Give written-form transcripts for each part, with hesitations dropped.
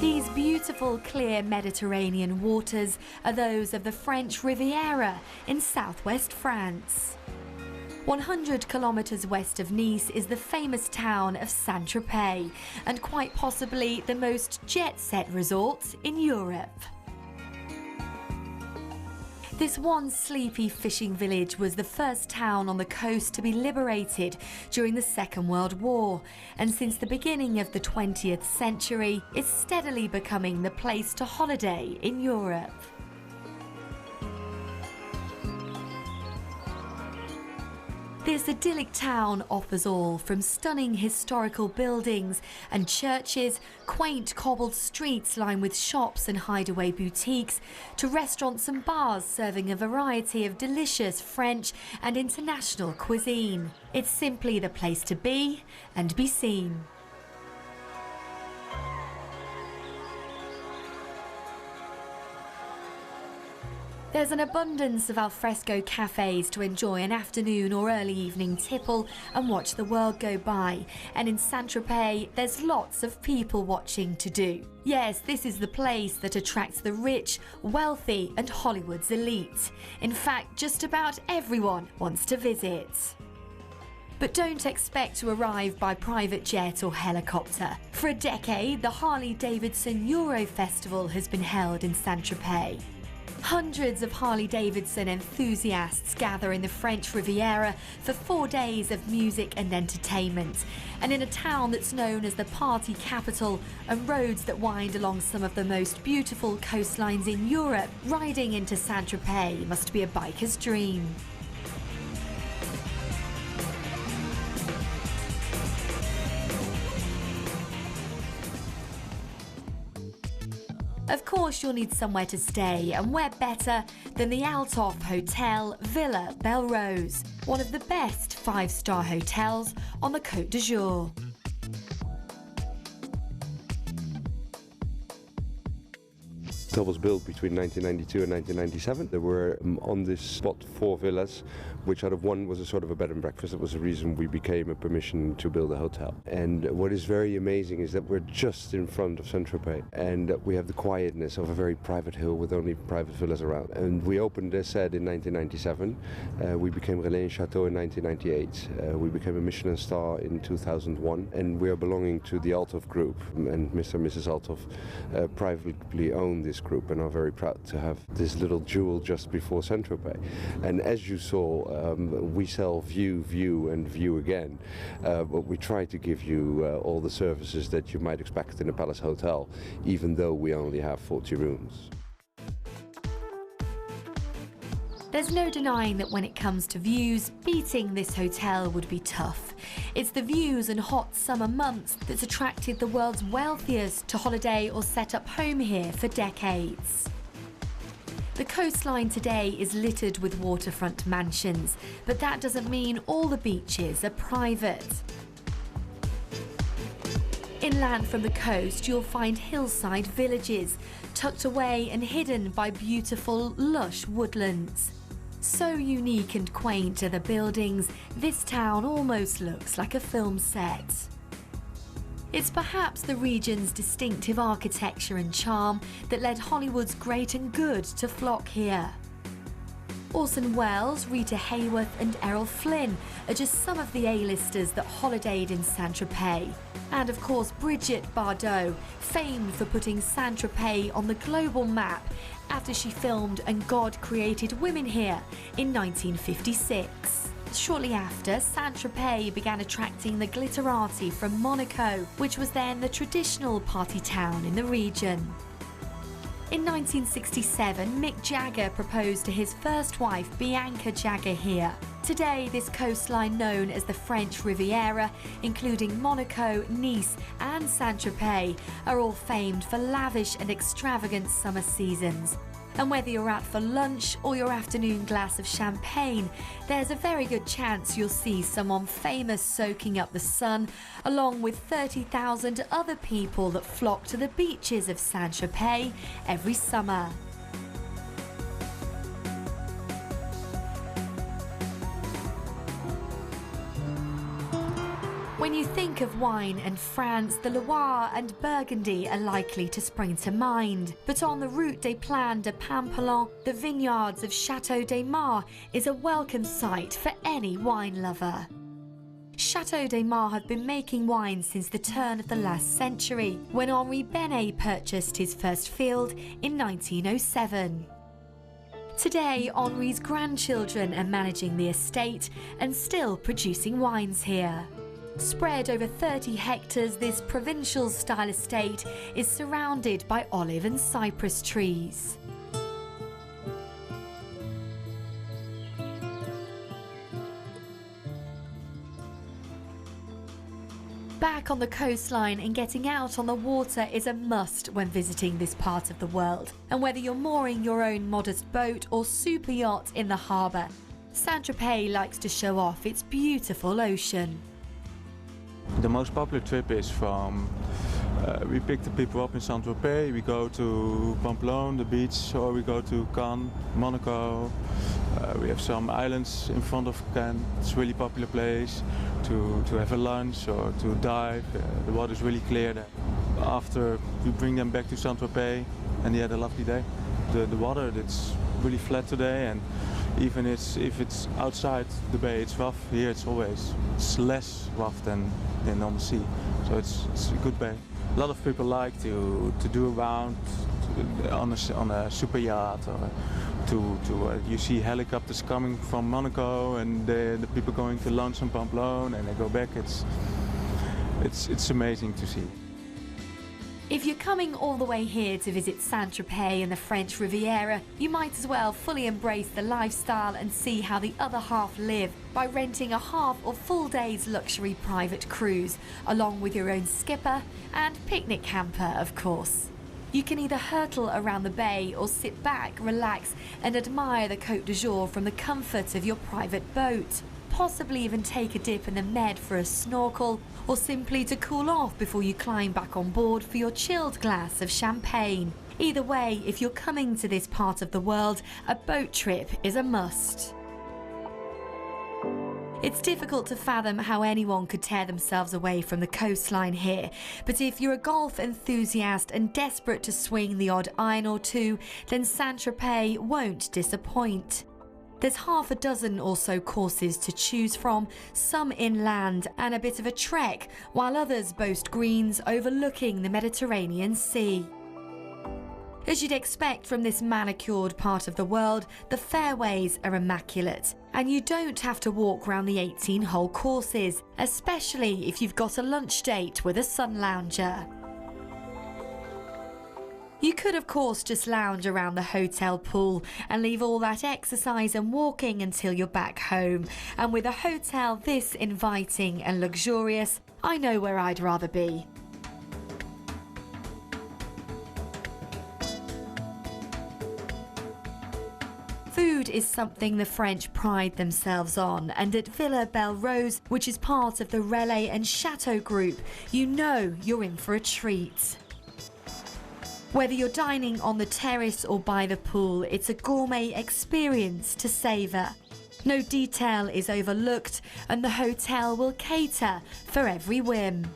These beautiful, clear Mediterranean waters are those of the French Riviera in southwest France. 100 kilometers west of Nice is the famous town of Saint-Tropez, and quite possibly the most jet-set resort in Europe. This once sleepy fishing village was the first town on the coast to be liberated during the Second World War, and since the beginning of the 20th century, it's steadily becoming the place to holiday in Europe. This idyllic town offers all from stunning historical buildings and churches, quaint cobbled streets lined with shops and hideaway boutiques, to restaurants and bars serving a variety of delicious French and international cuisine. It's simply the place to be and be seen. There's an abundance of alfresco cafes to enjoy an afternoon or early evening tipple and watch the world go by. And in Saint-Tropez, there's lots of people watching to do. Yes, this is the place that attracts the rich, wealthy and Hollywood's elite. In fact, just about everyone wants to visit. But don't expect to arrive by private jet or helicopter. For a decade, the Harley-Davidson Euro Festival has been held in Saint-Tropez. Hundreds of Harley-Davidson enthusiasts gather in the French Riviera for 4 days of music and entertainment. And in a town that's known as the party capital and roads that wind along some of the most beautiful coastlines in Europe, riding into Saint-Tropez must be a biker's dream. Of course, you'll need somewhere to stay, and where better than the Althoff Hotel Villa Belrose, one of the best 5-star hotels on the Côte d'Azur. The hotel was built between 1992 and 1997. There were on this spot 4 villas, which out of one was a sort of a bed and breakfast. That was the reason we became a permission to build a hotel. And what is very amazing is that we're just in front of Saint-Tropez, and we have the quietness of a very private hill with only private villas around. And we opened, as said, in 1997. We became Relais Chateau in 1998. We became a Michelin star in 2001, and we are belonging to the Althoff Group. And Mr. and Mrs. Althoff privately own this group and are very proud to have this little jewel just before Saint-Tropez. And as you saw, we sell view and view again, but we try to give you all the services that you might expect in a palace hotel, even though we only have 40 rooms. There's no denying that when it comes to views, beating this hotel would be tough. It's the views and hot summer months that's attracted the world's wealthiest to holiday or set up home here for decades. The coastline today is littered with waterfront mansions, but that doesn't mean all the beaches are private. Inland from the coast, you'll find hillside villages, tucked away and hidden by beautiful, lush woodlands. So unique and quaint are the buildings, this town almost looks like a film set. It's perhaps the region's distinctive architecture and charm that led Hollywood's great and good to flock here. Orson Welles, Rita Hayworth and Errol Flynn are just some of the A-listers that holidayed in Saint-Tropez. And of course Brigitte Bardot, famed for putting Saint-Tropez on the global map after she filmed And God Created Women Here in 1956. Shortly after, Saint-Tropez began attracting the glitterati from Monaco, which was then the traditional party town in the region. In 1967, Mick Jagger proposed to his first wife, Bianca Jagger, here. Today, this coastline known as the French Riviera, including Monaco, Nice and Saint-Tropez, are all famed for lavish and extravagant summer seasons. And whether you're out for lunch or your afternoon glass of champagne, there's a very good chance you'll see someone famous soaking up the sun, along with 30,000 other people that flock to the beaches of Saint-Tropez every summer. When you think of wine and France, the Loire and Burgundy are likely to spring to mind. But on the Route des Plaines de Pampelon, the vineyards of Chateau des Mars is a welcome sight for any wine lover. Chateau des Mars have been making wine since the turn of the last century, when Henri Benet purchased his first field in 1907. Today, Henri's grandchildren are managing the estate and still producing wines here. Spread over 30 hectares, this provincial-style estate is surrounded by olive and cypress trees. Back on the coastline and getting out on the water is a must when visiting this part of the world. And whether you're mooring your own modest boat or super yacht in the harbour, Saint-Tropez likes to show off its beautiful ocean. The most popular trip is from, we pick the people up in Saint-Tropez, we go to Pamplona, the beach, or we go to Cannes, Monaco. We have some islands in front of Cannes, it's a really popular place to have a lunch or to dive. The water is really clear there. After we bring them back to Saint-Tropez and they had a lovely day. The water, it's really flat today, and even if it's outside the bay, it's rough. Here it's less rough than on the sea, so it's a good bay. A lot of people like to do a round on a super yacht, or you see helicopters coming from Monaco, and the people going to lunch in Pamplona, and they go back. It's amazing to see. If you're coming all the way here to visit Saint-Tropez and the French Riviera, you might as well fully embrace the lifestyle and see how the other half live by renting a half or full day's luxury private cruise, along with your own skipper and picnic hamper, of course. You can either hurtle around the bay or sit back, relax and admire the Côte d'Azur from the comfort of your private boat. Possibly even take a dip in the Med for a snorkel, or simply to cool off before you climb back on board for your chilled glass of champagne. Either way, if you're coming to this part of the world, a boat trip is a must. It's difficult to fathom how anyone could tear themselves away from the coastline here, but if you're a golf enthusiast and desperate to swing the odd iron or two, then Saint-Tropez won't disappoint. There's half a dozen or so courses to choose from, some inland and a bit of a trek, while others boast greens overlooking the Mediterranean Sea. As you'd expect from this manicured part of the world, the fairways are immaculate, and you don't have to walk round the 18-hole courses, especially if you've got a lunch date with a sun lounger. You could, of course, just lounge around the hotel pool and leave all that exercise and walking until you're back home. And with a hotel this inviting and luxurious, I know where I'd rather be. Food is something the French pride themselves on, and at Villa Belle Rose, which is part of the Relais and Chateau group, you know you're in for a treat. Whether you're dining on the terrace or by the pool, it's a gourmet experience to savour. No detail is overlooked, and the hotel will cater for every whim.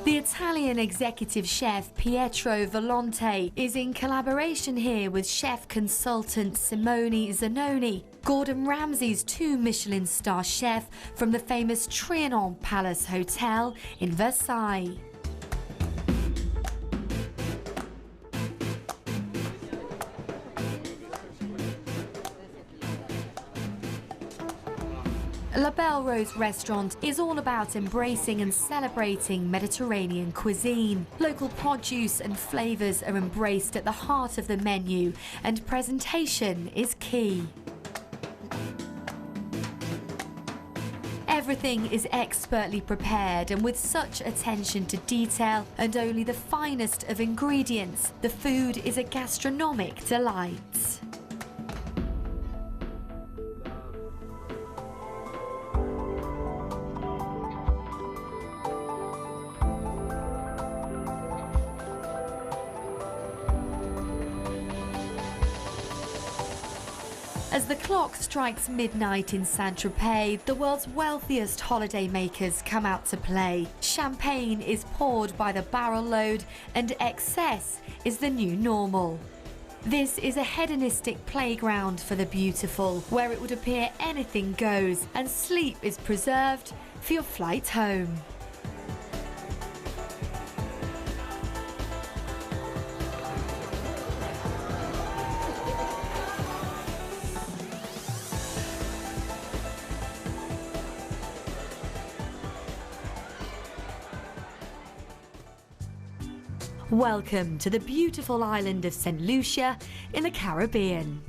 The Italian executive chef Pietro Volonte is in collaboration here with chef consultant Simone Zanoni, Gordon Ramsay's 2 Michelin star chef from the famous Trianon Palace Hotel in Versailles. La Belle Rose restaurant is all about embracing and celebrating Mediterranean cuisine. Local produce and flavours are embraced at the heart of the menu, and presentation is key. Everything is expertly prepared, and with such attention to detail and only the finest of ingredients, the food is a gastronomic delight. As the clock strikes midnight in Saint-Tropez, the world's wealthiest holidaymakers come out to play. Champagne is poured by the barrel load, and excess is the new normal. This is a hedonistic playground for the beautiful, where it would appear anything goes, and sleep is preserved for your flight home. Welcome to the beautiful island of St. Lucia in the Caribbean.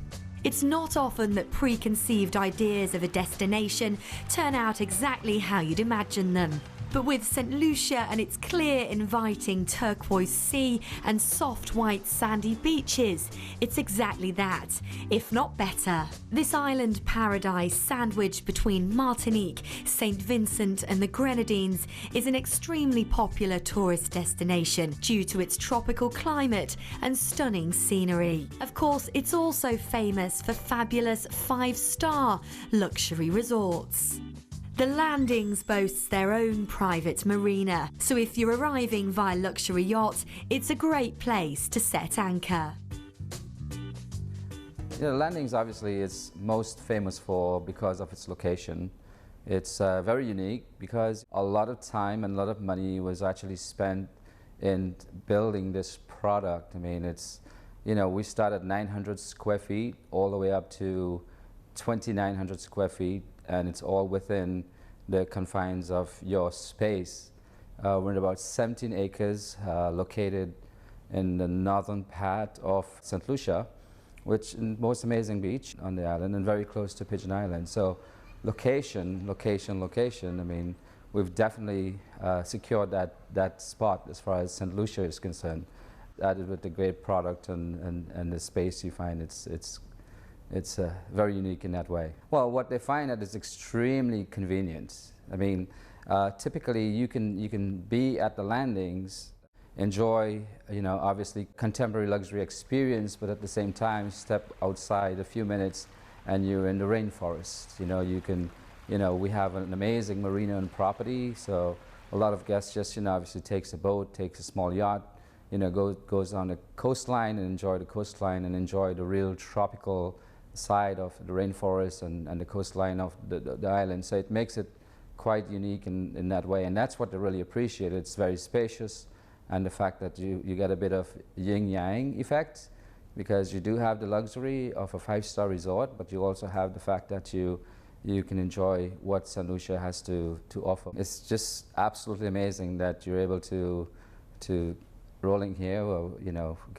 It's not often that preconceived ideas of a destination turn out exactly how you'd imagine them. But with St. Lucia and its clear, inviting turquoise sea and soft white sandy beaches, it's exactly that, if not better. This island paradise sandwiched between Martinique, St. Vincent and the Grenadines is an extremely popular tourist destination due to its tropical climate and stunning scenery. Of course, it's also famous for fabulous 5-star luxury resorts. The Landings boasts their own private marina, so if you're arriving via luxury yacht, it's a great place to set anchor. The Landings obviously is most famous because of its location. It's very unique because a lot of time and a lot of money was actually spent in building this product. I mean, we started 900 square feet all the way up to 2,900 square feet, and it's all within the confines of your space. We're in about 17 acres located in the northern part of St. Lucia, which is the most amazing beach on the island and very close to Pigeon Island. So location, I mean, we've definitely secured that spot as far as St. Lucia is concerned. Added with the great product and the space you find, it's very unique in that way. Well, what they find that is extremely convenient. I mean, typically you can be at the Landings, enjoy, obviously contemporary luxury experience, but at the same time step outside a few minutes and you're in the rainforest. We have an amazing marina and property, so a lot of guests just, obviously takes a boat, takes a small yacht, goes on the coastline and enjoy the coastline and enjoy the real tropical side of the rainforest and the coastline of the island. So it makes it quite unique in that way, and that's what they really appreciate. It's very spacious, and the fact that you get a bit of yin-yang effect, because you do have the luxury of a 5-star resort, but you also have the fact that you can enjoy what St. Lucia has to offer. It's just absolutely amazing that you're able to rolling here, or,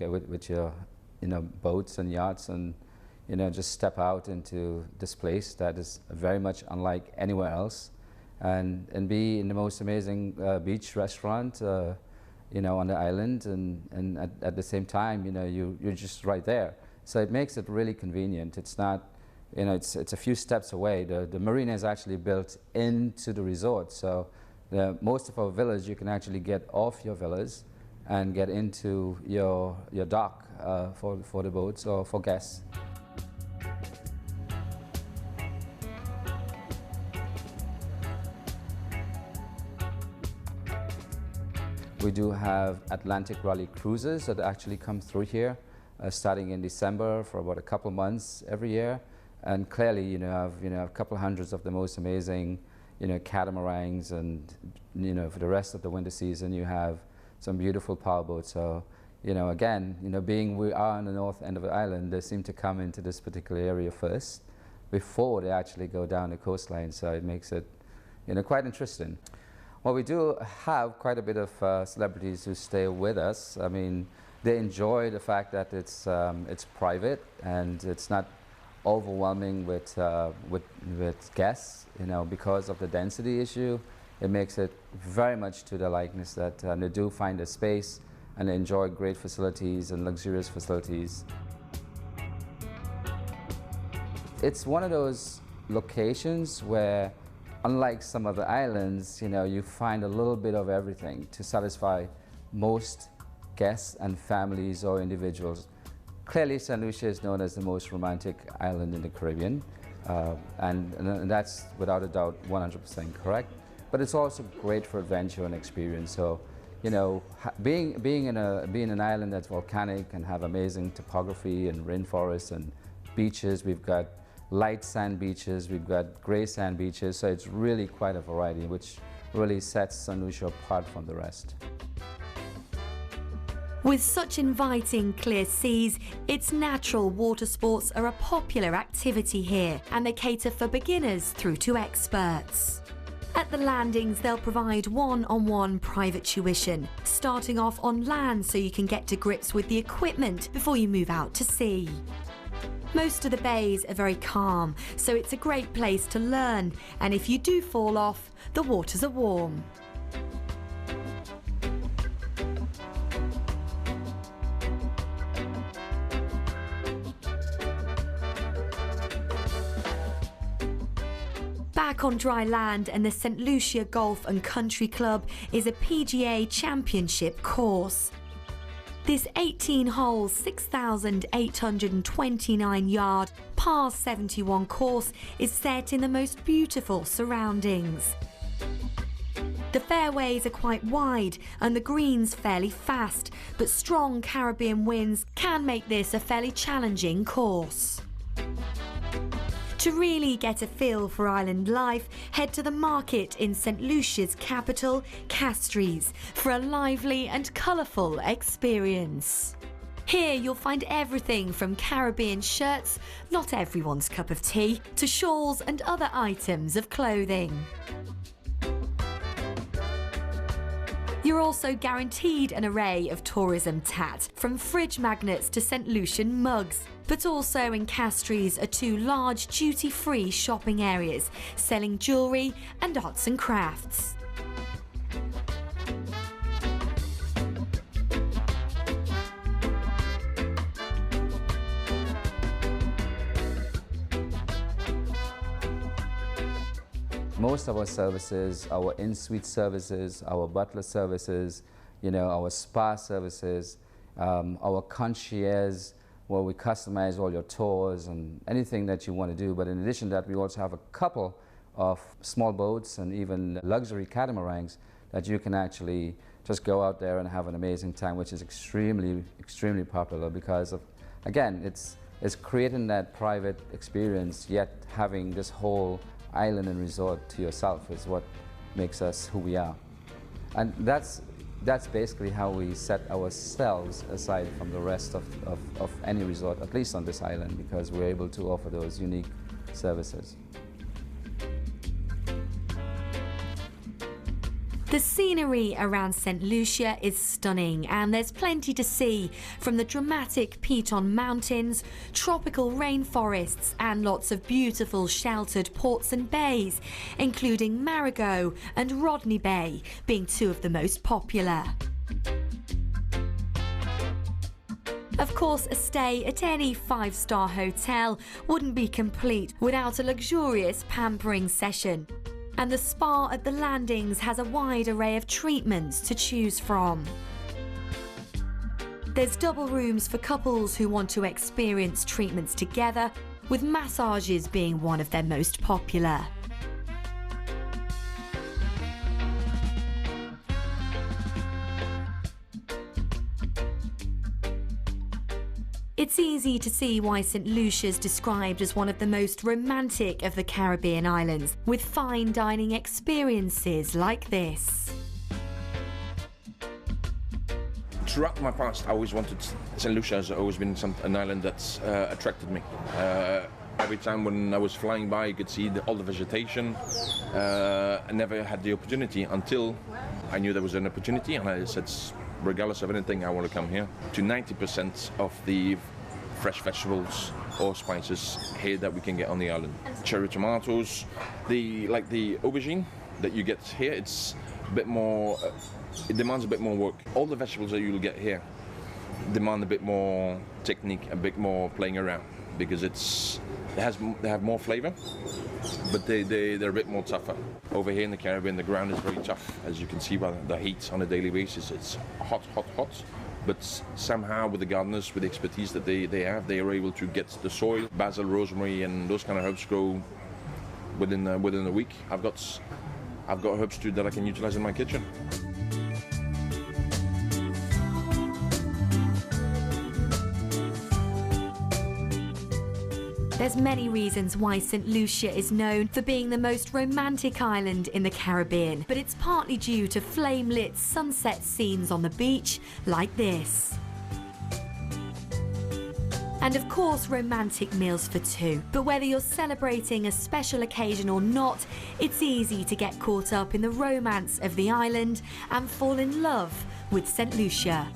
with your boats and yachts, and just step out into this place that is very much unlike anywhere else, and be in the most amazing beach restaurant, on the island, and at the same time, you're just right there. So it makes it really convenient. It's not, it's a few steps away. The marina is actually built into the resort, so most of our villas you can actually get off your villas and get into your dock for the boats or for guests. We do have Atlantic Rally cruises that actually come through here, starting in December for about a couple months every year. And clearly, you have a couple hundreds of the most amazing, catamarans, and for the rest of the winter season, you have some beautiful powerboats. So, again, being we are on the north end of the island, they seem to come into this particular area first before they actually go down the coastline. So it makes it, quite interesting. Well, we do have quite a bit of celebrities who stay with us. I mean, they enjoy the fact that it's private and it's not overwhelming with guests. Because of the density issue, it makes it very much to their likeness that they do find a space and they enjoy great facilities and luxurious facilities. It's one of those locations where, unlike some of the islands, you find a little bit of everything to satisfy most guests and families or individuals. Clearly, St. Lucia is known as the most romantic island in the Caribbean, and that's without a doubt 100% correct. But it's also great for adventure and experience. So, you know, being an island that's volcanic and have amazing topography and rainforests and beaches. We've got light sand beaches, we've got grey sand beaches. So it's really quite a variety, which really sets St. Lucia apart from the rest. With such inviting clear seas, its natural water sports are a popular activity here, and they cater for beginners through to experts. At the landings, they'll provide one-on-one private tuition, starting off on land so you can get to grips with the equipment before you move out to sea. Most of the bays are very calm, so it's a great place to learn, and if you do fall off, the waters are warm. Back on dry land, and the St. Lucia Golf and Country Club is a PGA Championship course. This 18-hole, 6,829-yard, par 71 course is set in the most beautiful surroundings. The fairways are quite wide and the greens fairly fast, but strong Caribbean winds can make this a fairly challenging course. To really get a feel for island life, head to the market in St. Lucia's capital, Castries, for a lively and colourful experience. Here you'll find everything from Caribbean shirts, not everyone's cup of tea, to shawls and other items of clothing. You're also guaranteed an array of tourism tat, from fridge magnets to St. Lucian mugs. But also in Castries are two large duty-free shopping areas, selling jewellery and arts and crafts. Most of our services, our in-suite services, our butler services, you know, our spa services, our concierge, where we customize all your tours and anything that you want to do. But in addition to that, we also have a couple of small boats and even luxury catamarans that you can actually just go out there and have an amazing time, which is extremely, extremely popular because of, again, it's creating that private experience, yet having this whole island and resort to yourself is what makes us who we are. And that's basically how we set ourselves aside from the rest of any resort, at least on this island, because we're able to offer those unique services. The scenery around St. Lucia is stunning, and there's plenty to see, from the dramatic Piton Mountains, tropical rainforests, and lots of beautiful sheltered ports and bays, including Marigot and Rodney Bay being two of the most popular. Of course, a stay at any five-star hotel wouldn't be complete without a luxurious pampering session. And the spa at the landings has a wide array of treatments to choose from. There's double rooms for couples who want to experience treatments together, with massages being one of their most popular. It's easy to see why St. Lucia is described as one of the most romantic of the Caribbean islands, with fine dining experiences like this. Throughout my past, I always wanted, St. Lucia has always been an island that's attracted me. Every time when I was flying by, you could see all the vegetation. I never had the opportunity until I knew there was an opportunity, and I said, regardless of anything, I want to come here. To 90% of the fresh vegetables or spices here that we can get on the island. Cherry tomatoes, like the aubergine that you get here, it's a bit more, it demands a bit more work. All the vegetables that you'll get here demand a bit more technique, a bit more playing around, because they have more flavor, but they're a bit more tougher. Over here in the Caribbean, the ground is very tough, as you can see by the heat on a daily basis. It's hot, hot, hot. but somehow with the gardeners, with the expertise that they have, they are able to get the soil, basil, rosemary, and those kind of herbs grow within a week. I've got herbs too that I can utilize in my kitchen. There's many reasons why St. Lucia is known for being the most romantic island in the Caribbean, but it's partly due to flame-lit sunset scenes on the beach like this. And of course, romantic meals for two. But whether you're celebrating a special occasion or not, it's easy to get caught up in the romance of the island and fall in love with St. Lucia.